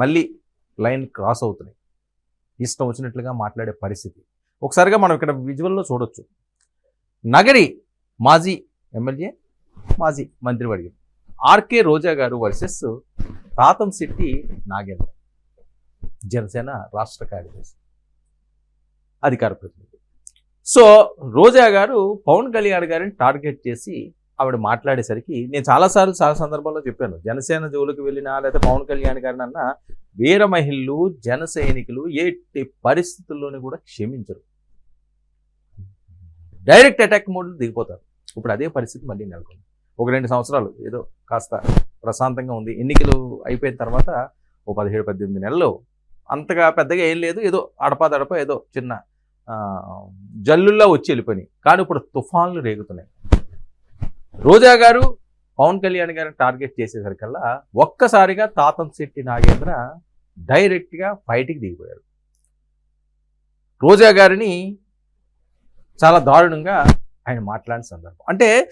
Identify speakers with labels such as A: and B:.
A: మళ్ళీ line cross అవుతున్నాయి. ఇష్టం వచ్చినట్లుగా మాట్లాడే పరిస్థితి. ఒకసారిగా మనం ఇక్కడ విజువల్లో చూడొచ్చు. నగరి మాజీ ఎమ్మెల్యే, మాజీ మంత్రివర్గం ఆర్కే రోజా గారు వర్సెస్ తాతంశెట్టి నాగేంద్ర, జనసేన రాష్ట్ర కార్యదర్శి, అధికార ప్రతినిధి. సో రోజా గారు పవన్ కళ్యాణ్ గారిని టార్గెట్ చేసి ఆవిడ మాట్లాడేసరికి నేను చాలా సందర్భాల్లో చెప్పాను, జనసేన జోలికి వెళ్ళినా లేదా పవన్ కళ్యాణ్ గారిని అన్నా వీర మహిళలు జన సైనికులు ఎట్టి పరిస్థితుల్లోనే కూడా క్షమించరు, డైరెక్ట్ అటాక్ మోడ్లో దిగిపోతారు. ఇప్పుడు అదే పరిస్థితి మళ్ళీ నెలకొంది. 1-2 సంవత్సరాలు ఏదో కాస్త ప్రశాంతంగా ఉంది. ఎన్నికలు అయిపోయిన తర్వాత 17-18 నెలలు అంతగా పెద్దగా ఏం లేదు, ఏదో అడపాదడప ఏదో చిన్న జల్లుల్లా వచ్చి వెళ్ళిపోయినాయి. కానీ ఇప్పుడు తుఫాన్లు రేగుతున్నాయి. రోజా గారు పవన్ కళ్యాణ్ గారిని టార్గెట్ చేసేసరికల్లా ఒక్కసారిగా తాతంశెట్టి నాగేంద్ర డైరెక్ట్గా ఫైట్కి దిగిపోయాడు. రోజా గారిని చాలా దారుణంగా ఆయన మాట్లాడిన సందర్భం. అంటే